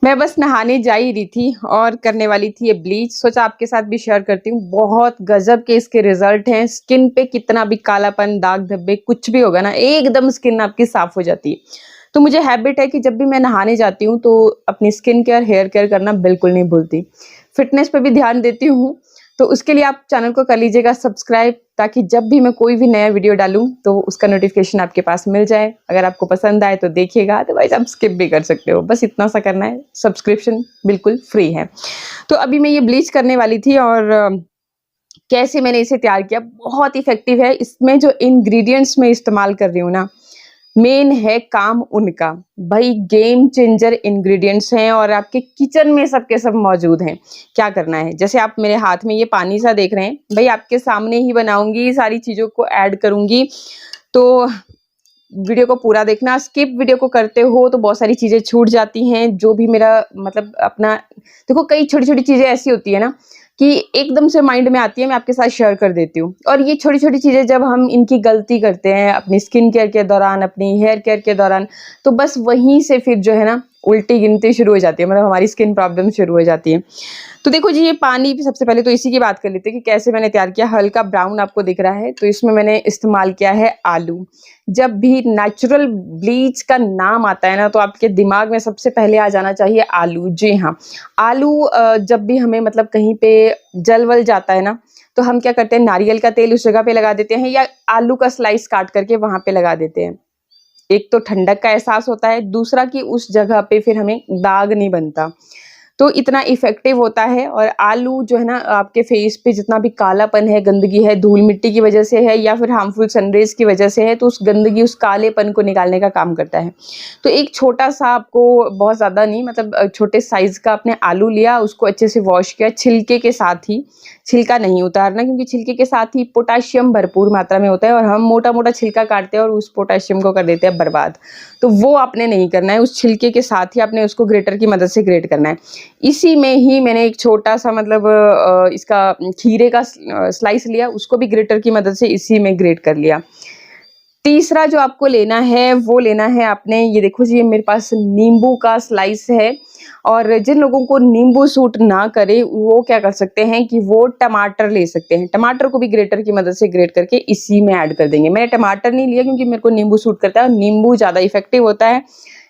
मैं बस नहाने जा ही रही थी और करने वाली थी ये ब्लीच। सोचा आपके साथ भी शेयर करती हूँ। बहुत गजब के इसके रिजल्ट हैं। स्किन पे कितना भी कालापन, दाग धब्बे कुछ भी होगा ना, एकदम स्किन आपकी साफ हो जाती है। तो मुझे हैबिट है कि जब भी मैं नहाने जाती हूँ तो अपनी स्किन केयर, हेयर केयर करना बिल्कुल नहीं भूलती। फिटनेस पे भी ध्यान देती हूँ। तो उसके लिए आप चैनल को कर लीजिएगा सब्सक्राइब, ताकि जब भी मैं कोई भी नया वीडियो डालूँ तो उसका नोटिफिकेशन आपके पास मिल जाए। अगर आपको पसंद आए तो देखिएगा, अदरवाइज आप स्किप भी कर सकते हो। बस इतना सा करना है, सब्सक्रिप्शन बिल्कुल फ्री है। तो अभी मैं ये ब्लीच करने वाली थी और कैसे मैंने इसे तैयार किया, बहुत इफेक्टिव है। इसमें जो इंग्रेडिएंट्स मैं इस्तेमाल कर रही हूँ ना, मेन है काम उनका। भाई गेम चेंजर इंग्रेडिएंट्स हैं और आपके किचन में सबके सब मौजूद हैं। क्या करना है, जैसे आप मेरे हाथ में ये पानी सा देख रहे हैं, भाई आपके सामने ही बनाऊंगी, सारी चीजों को ऐड करूंगी। तो वीडियो को पूरा देखना। स्किप वीडियो को करते हो तो बहुत सारी चीजें छूट जाती हैं। जो भी मेरा मतलब अपना, देखो कई छोटी छोटी चीजें ऐसी होती है ना कि एकदम से माइंड में आती है, मैं आपके साथ शेयर कर देती हूँ। और ये छोटी छोटी चीजें जब हम इनकी गलती करते हैं अपनी स्किन केयर के दौरान, अपनी हेयर केयर के दौरान, तो बस वहीं से फिर जो है ना उल्टी गिनती शुरू हो जाती है, मतलब हमारी स्किन प्रॉब्लम शुरू हो जाती है। तो देखो जी, ये पानी भी सबसे पहले तो इसी की बात कर लेते हैं कि कैसे मैंने तैयार किया। हल्का ब्राउन आपको दिख रहा है, तो इसमें मैंने इस्तेमाल किया है आलू। जब भी नेचुरल ब्लीच का नाम आता है ना, तो आपके दिमाग में सबसे पहले आ जाना चाहिए आलू। जी हाँ, आलू जब भी हमें मतलब कहीं पे जल वल जाता है ना, तो हम क्या करते हैं, नारियल का तेल उस जगह पे लगा देते हैं या आलू का स्लाइस काट करके वहां पे लगा देते हैं। एक तो ठंडक का एहसास होता है, दूसरा कि उस जगह पे फिर हमें दाग नहीं बनता। तो इतना इफेक्टिव होता है। और आलू जो है ना, आपके फेस पे जितना भी कालापन है, गंदगी है, धूल मिट्टी की वजह से है या फिर हार्मफुल सनरेज की वजह से है, तो उस गंदगी, उस कालेपन को निकालने का काम करता है। तो एक छोटा सा आपको, बहुत ज़्यादा नहीं, मतलब छोटे साइज़ का आपने आलू लिया, उसको अच्छे से वॉश किया छिलके के साथ ही। छिलका नहीं उतारना, क्योंकि छिलके के साथ ही पोटाशियम भरपूर मात्रा में होता है और हम मोटा-मोटा छिलका काटते हैं और उस पोटाशियम को कर देते हैं बर्बाद। तो वो आपने नहीं करना है, उस छिलके के साथ ही आपने उसको ग्रेटर की मदद से ग्रेट करना है। इसी में ही मैंने एक छोटा-सा मतलब इसका खीरे का स्लाइस लिया, उसको भी ग्रेटर की मदद से इसी में ग्रेट कर लिया। तीसरा जो आपको लेना है, वो लेना है आपने, ये देखो जी, ये मेरे पास नींबू का स्लाइस है। और जिन लोगों को नींबू सूट ना करे, वो क्या कर सकते हैं कि वो टमाटर ले सकते हैं। टमाटर को भी ग्रेटर की मदद से ग्रेट करके इसी में ऐड कर देंगे। मैंने टमाटर नहीं लिया क्योंकि मेरे को नींबू सूट करता है और नींबू ज़्यादा इफेक्टिव होता है।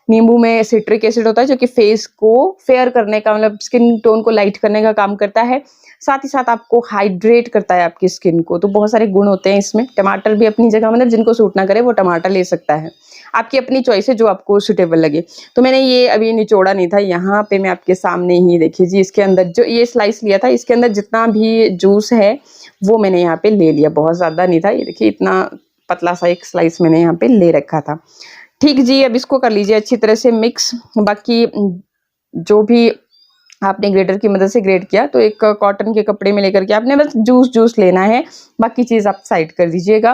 नींबू में सिट्रिक एसिड होता है जो कि फेस को फेयर करने का, मतलब स्किन टोन को लाइट करने का काम करता है। साथ ही साथ आपको हाइड्रेट करता है आपकी स्किन को। तो बहुत सारे गुण होते हैं इसमें। टमाटर भी अपनी जगह, मतलब जिनको सूट ना करे वो टमाटर ले सकता है। आपकी अपनी चॉइस है, जो आपको सुटेबल लगे। तो मैंने ये अभी निचोड़ा नहीं था, यहाँ पे मैं आपके सामने ही देखिए जी, इसके अंदर जो ये स्लाइस लिया था, इसके अंदर जितना भी जूस है वो मैंने यहाँ पे ले लिया। बहुत ज़्यादा नहीं था, ये देखिए इतना पतला सा एक स्लाइस मैंने यहाँ पे ले रखा था। ठीक जी, अब इसको कर लीजिए अच्छी तरह से मिक्स। बाकी जो भी आपने ग्रेटर की मदद से ग्रेट किया, तो एक कॉटन के कपड़े में लेकर के आपने बस जूस लेना है, बाकी चीज़ आप साइड कर दीजिएगा।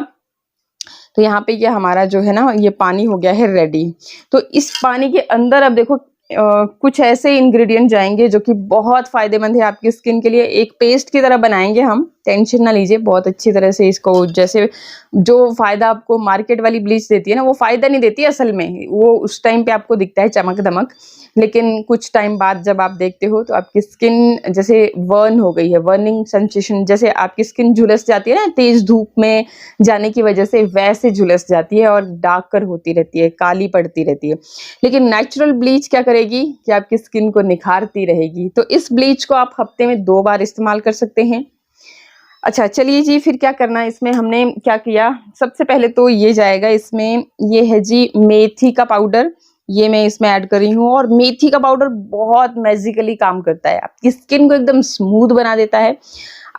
तो यहाँ पे ये हमारा जो है ना, ये पानी हो गया है रेडी। तो इस पानी के अंदर अब देखो कुछ ऐसे इंग्रेडिएंट जाएंगे जो कि बहुत फायदेमंद है आपकी स्किन के लिए। एक पेस्ट की तरह बनाएंगे हम, टेंशन ना लीजिए। बहुत अच्छी तरह से इसको, जैसे जो फायदा आपको मार्केट वाली ब्लीच देती है ना, वो फायदा नहीं देती असल में। वो उस टाइम पे आपको दिखता है चमक दमक, लेकिन कुछ टाइम बाद जब आप देखते हो तो आपकी स्किन जैसे वर्न हो गई है, वर्निंग सेंसेशन, जैसे आपकी स्किन झुलस जाती है ना तेज धूप में जाने की वजह से, वैसे झुलस जाती है और डार्क कर होती रहती है, काली पड़ती रहती है। लेकिन नेचुरल ब्लीच क्या करेगी कि आपकी स्किन को निखारती रहेगी। तो इस ब्लीच को आप हफ्ते में 2 बार इस्तेमाल कर सकते हैं। अच्छा चलिए जी, फिर क्या करना है इसमें। हमने क्या किया, सबसे पहले तो ये जाएगा इसमें, ये है जी मेथी का पाउडर, ये मैं इसमें ऐड कर रही हूँ। और मेथी का पाउडर बहुत मैजिकली काम करता है, आपकी स्किन को एकदम स्मूथ बना देता है।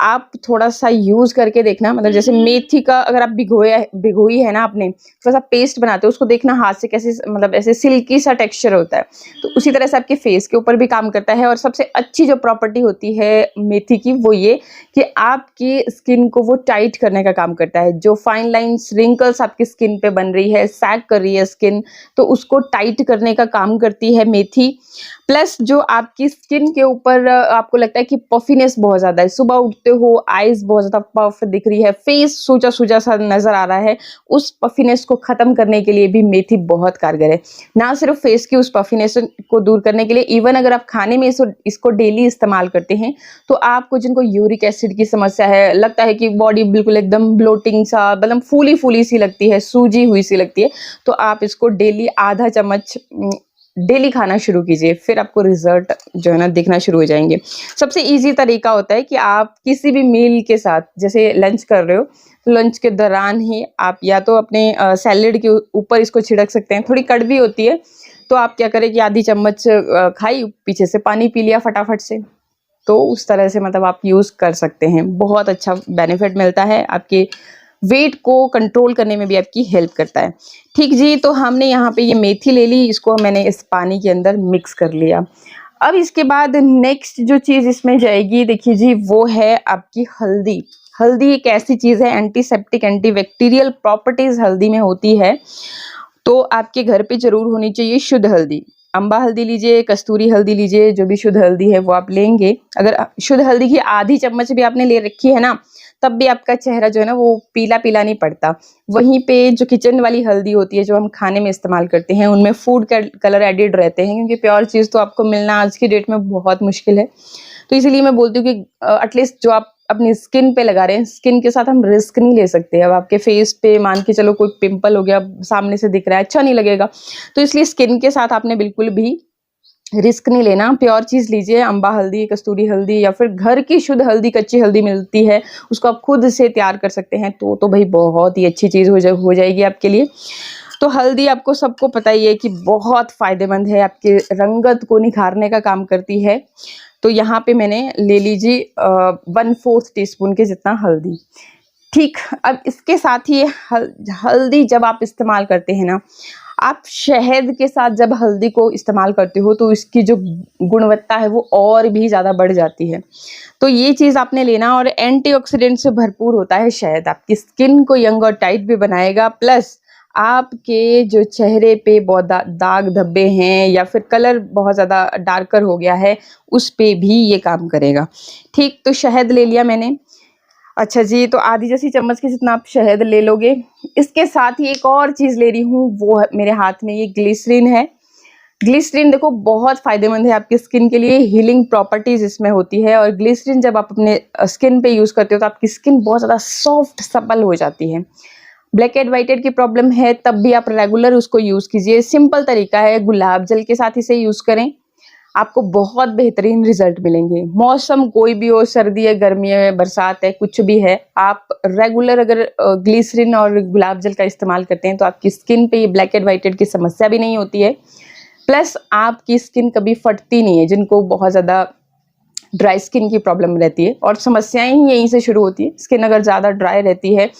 आप थोड़ा सा यूज करके देखना, मतलब जैसे मेथी का अगर आप भिगोई है ना आपने, थोड़ा सा पेस्ट बनाते हो, उसको देखना हाथ से कैसे, मतलब ऐसे सिल्की सा टेक्सचर होता है। तो उसी तरह से आपके फेस के ऊपर भी काम करता है। और सबसे अच्छी जो प्रॉपर्टी होती है मेथी की, वो ये कि आपकी स्किन को वो टाइट करने का काम करता है। जो फाइन लाइंस, रिंकल्स आपकी स्किन पे बन रही है, सैग कर रही है स्किन, तो उसको टाइट करने का काम करती है मेथी। प्लस जो आपकी स्किन के ऊपर आपको लगता है कि पफीनेस बहुत ज्यादा है, सुबह उठते सोचते हो आईज बहुत ज़्यादा पफ दिख रही है, फेस सूजा-सूजा सा नज़र आ रहा है, उस पफीनेस को ख़त्म करने के लिए भी मेथी बहुत कारगर है। ना सिर्फ फेस की उस पफीनेस को दूर करने के लिए, इवन अगर आप खाने में इसको डेली इस्तेमाल करते हैं, तो आपको जिनको यूरिक एसिड की समस्या है, लगता है कि बॉडी बिल्कुल एकदम ब्लोटिंग सा मतलब फूली-फूली सी लगती है, सूजी हुई सी लगती है, तो आप इसको डेली आधा चम्मच डेली खाना शुरू कीजिए, फिर आपको रिजल्ट जो है ना दिखना शुरू हो जाएँगे। सबसे ईज़ी तरीका होता है कि आप किसी भी मील के साथ, जैसे लंच कर रहे हो, तो लंच के दौरान ही आप या तो अपने सैलेड के ऊपर इसको छिड़क सकते हैं। थोड़ी कड़वी होती है, तो आप क्या करें कि आधी चम्मच खाई, पीछे से पानी पी लिया फटाफट से। तो उस तरह से मतलब आप यूज़ कर सकते हैं। बहुत अच्छा बेनिफिट मिलता है, आपके वेट को कंट्रोल करने में भी आपकी हेल्प करता है। ठीक जी, तो हमने यहाँ पे ये मेथी ले ली, इसको मैंने इस पानी के अंदर मिक्स कर लिया। अब इसके बाद नेक्स्ट जो चीज़ इसमें जाएगी, देखिए जी, वो है आपकी हल्दी। हल्दी एक ऐसी चीज़ है, एंटीसेप्टिक, एंटीबैक्टीरियल प्रॉपर्टीज़ हल्दी में होती है, तो आपके घर पे ज़रूर होनी चाहिए शुद्ध हल्दी। अम्बा हल्दी लीजिए, कस्तूरी हल्दी लीजिए, जो भी शुद्ध हल्दी है वो आप लेंगे। अगर शुद्ध हल्दी की आधी चम्मच भी आपने ले रखी है ना, तब भी आपका चेहरा जो है ना वो पीला-पीला नहीं पड़ता। वहीं पे जो किचन वाली हल्दी होती है, जो हम खाने में इस्तेमाल करते हैं, उनमें फूड कलर एडिड रहते हैं, क्योंकि प्योर चीज़ तो आपको मिलना आज की डेट में बहुत मुश्किल है। तो इसीलिए मैं बोलती हूँ कि एटलीस्ट जो आप अपनी स्किन पे लगा रहे हैं, स्किन के साथ हम रिस्क नहीं ले सकते। अब आपके फेस पे मान के चलो कोई पिंपल हो गया, सामने से दिख रहा है, अच्छा नहीं लगेगा। तो इसलिए स्किन के साथ आपने बिल्कुल भी रिस्क नहीं लेना, प्योर चीज़ लीजिए। अम्बा हल्दी, कस्तूरी हल्दी या फिर घर की शुद्ध हल्दी, कच्ची हल्दी मिलती है, उसको आप खुद से तैयार कर सकते हैं, तो भई बहुत ही अच्छी चीज़ हो जाएगी आपके लिए। तो हल्दी आपको सबको पता ही है कि बहुत फ़ायदेमंद है, आपके रंगत को निखारने का काम करती है। तो यहाँ पे मैंने ले लीजिए 1/4 टीस्पून के जितना हल्दी। ठीक, अब इसके साथ ही हल्दी जब आप इस्तेमाल करते हैं ना, आप शहद के साथ जब हल्दी को इस्तेमाल करते हो, तो इसकी जो गुणवत्ता है वो और भी ज़्यादा बढ़ जाती है। तो ये चीज़ आपने लेना, और एंटीऑक्सीडेंट से भरपूर होता है शहद, आपकी स्किन को यंग और टाइट भी बनाएगा, प्लस आपके जो चेहरे पे बहुत दाग धब्बे हैं या फिर कलर बहुत ज़्यादा डार्कर हो गया है, उस पे भी ये काम करेगा। ठीक, तो शहद ले लिया मैंने। अच्छा जी, तो आधी जैसी चम्मच के जितना आप शहद ले लोगे। इसके साथ ही एक और चीज़ ले रही हूँ, वो है मेरे हाथ में ये ग्लिसरीन है। ग्लिसरीन देखो बहुत फ़ायदेमंद है आपकी स्किन के लिए, हीलिंग प्रॉपर्टीज़ इसमें होती है, और ग्लिसरीन जब आप अपने स्किन पे यूज़ करते हो तो आपकी स्किन बहुत ज़्यादा सॉफ्ट सपल हो जाती है। ब्लैक हेड व्हाइट हेड की प्रॉब्लम है तब भी आप रेगुलर उसको यूज़ कीजिए। सिंपल तरीका है, गुलाब जल के साथ इसे यूज़ करें, आपको बहुत बेहतरीन रिजल्ट मिलेंगे। मौसम कोई भी हो, सर्दी है, गर्मी है, बरसात है, कुछ भी है, आप रेगुलर अगर ग्लिसरीन और गुलाब जल का इस्तेमाल करते हैं तो आपकी स्किन पे ये ब्लैक हेड व्हाइट हेड की समस्या भी नहीं होती है, प्लस आपकी स्किन कभी फटती नहीं है। जिनको बहुत ज़्यादा ड्राई स्किन की प्रॉब्लम रहती है, और समस्याएं ही यहीं से शुरू होती है, स्किन अगर ज़्यादा ड्राई रहती है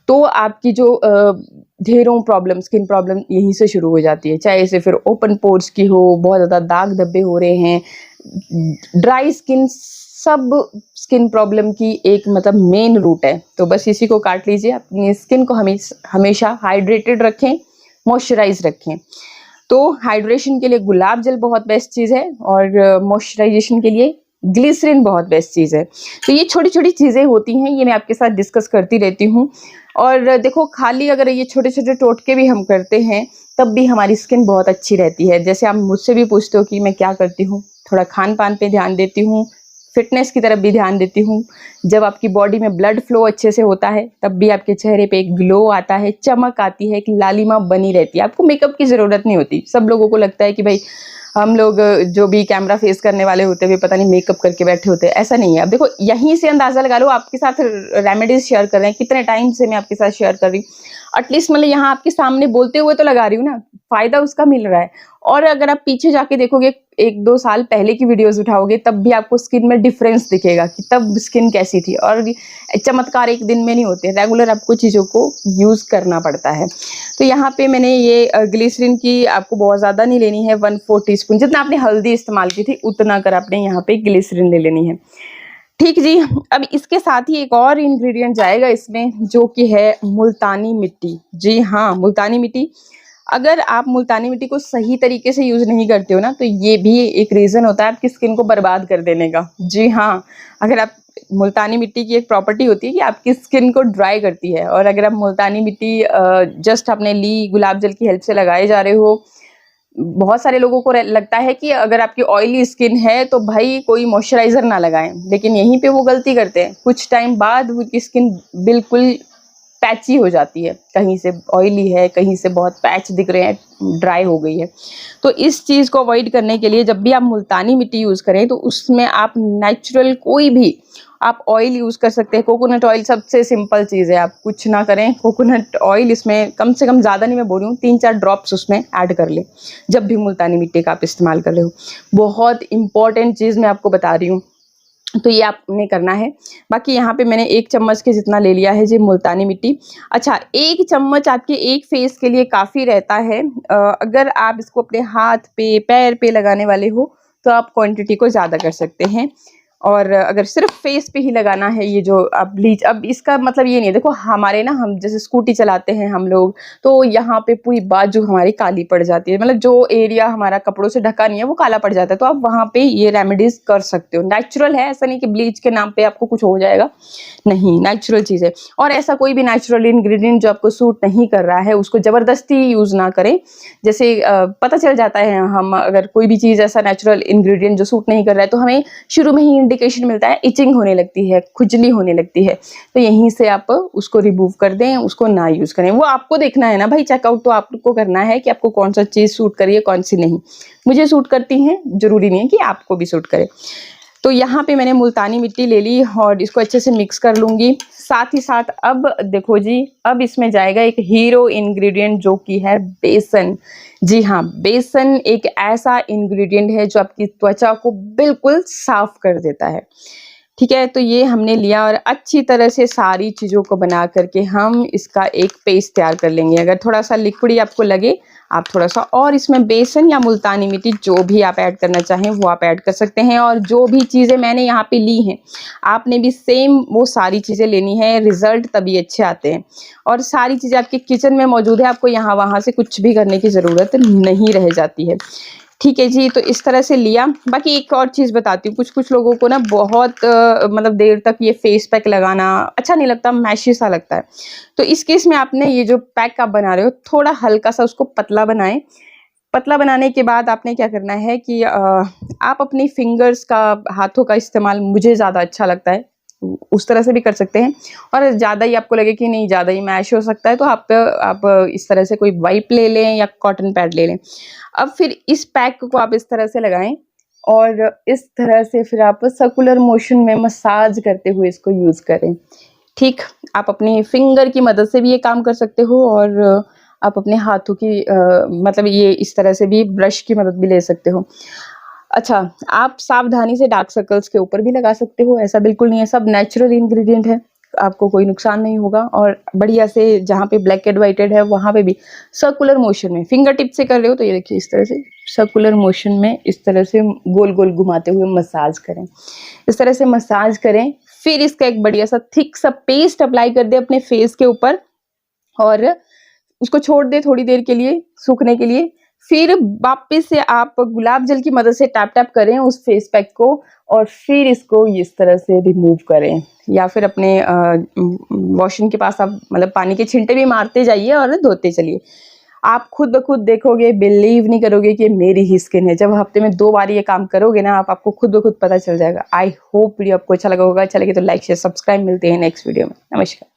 तो आपकी जो ढेरों प्रॉब्लम, स्किन प्रॉब्लम यहीं से शुरू हो जाती है, चाहे इसे फिर ओपन पोर्स की हो, बहुत ज़्यादा दाग धब्बे हो रहे हैं, ड्राई स्किन, सब स्किन प्रॉब्लम की एक मतलब मेन रूट है। तो बस इसी को काट लीजिए। अपनी स्किन को हमेशा हाइड्रेटेड रखें, मॉइस्चराइज रखें। तो हाइड्रेशन के लिए गुलाब जल बहुत बेस्ट चीज़ है, और मॉइस्चराइजेशन के लिए ग्लिसरीन बहुत बेस्ट चीज़ है। तो ये छोटी-छोटी चीज़ें होती हैं, ये मैं आपके साथ डिस्कस करती रहती हूँ। और देखो, खाली अगर ये छोटे-छोटे टोटके भी हम करते हैं, तब भी हमारी स्किन बहुत अच्छी रहती है। जैसे आप मुझसे भी पूछते हो कि मैं क्या करती हूँ, थोड़ा खान-पान पे ध्यान देती हूँ, फिटनेस की तरफ भी ध्यान देती हूँ। जब आपकी बॉडी में ब्लड फ्लो अच्छे से होता है, तब भी आपके चेहरे पे एक ग्लो आता है, चमक आती है, एक लालिमा बनी रहती है। आपको मेकअप की ज़रूरत नहीं होती। सब लोगों को लगता है कि भाई हम लोग जो भी कैमरा फेस करने वाले होते हैं, वे पता नहीं मेकअप करके बैठे होते हैं। ऐसा नहीं है। अब देखो, यहीं से अंदाज़ा लगा लो, आपके साथ रेमेडीज़ शेयर कर रहे हैं, कितने टाइम से मैं आपके साथ शेयर कर रही हूँ। एटलीस्ट मतलब यहाँ आपके सामने बोलते हुए तो लगा रही हूँ ना, फ़ायदा उसका मिल रहा है। और अगर आप पीछे जाके देखोगे, 1-2 साल पहले की वीडियोज़ उठाओगे, तब भी आपको स्किन में डिफ़रेंस दिखेगा कि तब स्किन कैसी थी। और चमत्कार एक दिन में नहीं होते, रेगुलर आपको चीज़ों को यूज़ करना पड़ता है। तो यहाँ पे मैंने ये ग्लिसरीन की, आपको बहुत ज़्यादा नहीं लेनी है, 1/4 टीस्पून, जितना आपने हल्दी इस्तेमाल की थी उतना कर आपने यहाँ पे ग्लिसरीन ले लेनी है। ठीक जी, अब इसके साथ ही एक और इंग्रेडिएंट जाएगा इसमें, जो कि है मुल्तानी मिट्टी। जी हाँ, मुल्तानी मिट्टी। अगर आप मुल्तानी मिट्टी को सही तरीके से यूज़ नहीं करते हो ना, तो ये भी एक रीज़न होता है आपकी स्किन को बर्बाद कर देने का। जी हाँ, अगर आप मुल्तानी मिट्टी की एक प्रॉपर्टी होती है कि आपकी स्किन को ड्राई करती है। और अगर आप मुल्तानी मिट्टी जस्ट आपने ली, गुलाब जल की हेल्प से लगाए जा रहे हो, बहुत सारे लोगों को लगता है कि अगर आपकी ऑयली स्किन है तो भाई कोई मॉइस्चराइजर ना लगाएं, लेकिन यहीं पे वो गलती करते हैं। कुछ टाइम बाद उनकी स्किन बिल्कुल पैची हो जाती है, कहीं से ऑयली है, कहीं से बहुत पैच दिख रहे हैं, ड्राई हो गई है। तो इस चीज़ को अवॉइड करने के लिए जब भी आप मुल्तानी मिट्टी यूज़ करें तो उसमें आप नेचुरल कोई भी आप ऑयल यूज़ कर सकते हैं। कोकोनट ऑयल सबसे सिंपल चीज़ है, आप कुछ ना करें, कोकोनट ऑयल इसमें कम से कम, ज़्यादा नहीं मैं बोल रही हूँ, 3-4 ड्रॉप्स उसमें ऐड कर लें जब भी मुल्तानी मिट्टी का आप इस्तेमाल कर रहे हो। बहुत इंपॉर्टेंट चीज़ मैं आपको बता रही हूँ, तो ये आपने करना है। बाकी यहाँ पे मैंने 1 चम्मच के जितना ले लिया है जी मुल्तानी मिट्टी। अच्छा, 1 चम्मच आपके एक फेस के लिए काफ़ी रहता है। अगर आप इसको अपने हाथ पे, पैर पे लगाने वाले हो तो आप क्वांटिटी को ज़्यादा कर सकते हैं। और अगर सिर्फ फेस पे ही लगाना है ये जो आप ब्लीच, अब इसका मतलब ये नहीं है, देखो हमारे ना, हम जैसे स्कूटी चलाते हैं हम लोग, तो यहाँ पे पूरी बाजू हमारी काली पड़ जाती है, मतलब जो एरिया हमारा कपड़ों से ढका नहीं है वो काला पड़ जाता है। तो आप वहाँ पे ये रेमेडीज कर सकते हो, नेचुरल है, ऐसा नहीं कि ब्लीच के नाम पे आपको कुछ हो जाएगा, नहीं, नेचुरल चीज़ है। और ऐसा कोई भी नेचुरल इंग्रेडिएंट जो आपको सूट नहीं कर रहा है उसको ज़बरदस्ती यूज़ ना करें। जैसे पता चल जाता है, हम अगर कोई भी चीज़ ऐसा नेचुरल इंग्रेडिएंट जो सूट नहीं कर रहा है तो हमें शुरू में ही इंडिकेशन मिलता है, इचिंग होने लगती है, खुजली होने लगती है, तो यहीं से आप उसको रिमूव कर दें, उसको ना यूज़ करें। वो आपको देखना है ना भाई, चेकआउट तो आपको करना है कि आपको कौन सा चीज़ सूट करी है, कौन सी नहीं। मुझे सूट करती हैं, ज़रूरी नहीं है कि आपको भी सूट करे। तो यहाँ पे मैंने मुल्तानी मिट्टी ले ली और इसको अच्छे से मिक्स कर लूँगी। साथ ही साथ अब देखो जी, अब इसमें जाएगा एक हीरो इंग्रेडिएंट जो कि है बेसन। जी हाँ, बेसन एक ऐसा इंग्रेडिएंट है जो आपकी त्वचा को बिल्कुल साफ कर देता है। ठीक है, तो ये हमने लिया और अच्छी तरह से सारी चीज़ों को बना करके हम इसका एक पेस्ट तैयार कर लेंगे। अगर थोड़ा सा लिक्विडी आपको लगे, आप थोड़ा सा और इसमें बेसन या मुल्तानी मिट्टी जो भी आप ऐड करना चाहें वो आप ऐड कर सकते हैं। और जो भी चीज़ें मैंने यहाँ पे ली हैं, आपने भी सेम वो सारी चीज़ें लेनी है, रिजल्ट तभी अच्छे आते हैं। और सारी चीज़ें आपके किचन में मौजूद है, आपको यहाँ वहाँ से कुछ भी करने की ज़रूरत नहीं रह जाती है। ठीक है जी, तो इस तरह से लिया। बाकी एक और चीज़ बताती हूँ, कुछ लोगों को ना बहुत मतलब देर तक ये फेस पैक लगाना अच्छा नहीं लगता, मैशी सा लगता है। तो इस केस में आपने ये जो पैक आप बना रहे हो, थोड़ा हल्का सा उसको पतला बनाएं। पतला बनाने के बाद आपने क्या करना है कि आप अपनी फिंगर्स का, हाथों का इस्तेमाल मुझे ज़्यादा अच्छा लगता है, उस तरह से भी कर सकते हैं। और ज़्यादा ही आपको लगे कि नहीं ज़्यादा ही मैश हो सकता है तो आप इस तरह से कोई वाइप ले लें या कॉटन पैड ले लें। अब फिर इस पैक को आप इस तरह से लगाएं और इस तरह से फिर आप सर्कुलर मोशन में मसाज करते हुए इसको यूज़ करें। ठीक, आप अपनी फिंगर की मदद से भी ये काम कर सकते हो और आप अपने हाथों की मतलब ये इस तरह से भी ब्रश की मदद भी ले सकते हो। अच्छा, आप सावधानी से डार्क सर्कल्स के ऊपर भी लगा सकते हो, ऐसा बिल्कुल नहीं है, सब नेचुरल इंग्रेडिएंट है, आपको कोई नुकसान नहीं होगा। और बढ़िया से जहाँ पे ब्लैक एंड वाइटेड है वहाँ पे भी सर्कुलर मोशन में, फिंगर टिप से कर रहे हो तो ये देखिए इस तरह से सर्कुलर मोशन में इस तरह से गोल गोल घुमाते हुए मसाज करें, इस तरह से मसाज करें। फिर इसका एक बढ़िया सा थिक सा पेस्ट अप्लाई कर दे अपने फेस के ऊपर और उसको छोड़ दे थोड़ी देर के लिए सूखने के लिए। फिर वापस से आप गुलाब जल की मदद से टैप टैप करें उस फेस पैक को और फिर इसको इस तरह से रिमूव करें, या फिर अपने वॉशिंग के पास आप मतलब पानी के छिंटे भी मारते जाइए और धोते चलिए। आप खुद ब खुद देखोगे, बिलीव नहीं करोगे कि मेरी ही स्किन है। जब हफ्ते में 2 बार ये काम करोगे ना आप, आपको खुद ब खुद पता चल जाएगा। आई होप वीडियो आपको अच्छा लगा होगा। अच्छा लगे तो लाइक शेयर सब्सक्राइब। मिलते हैं नेक्स्ट वीडियो में। नमस्कार।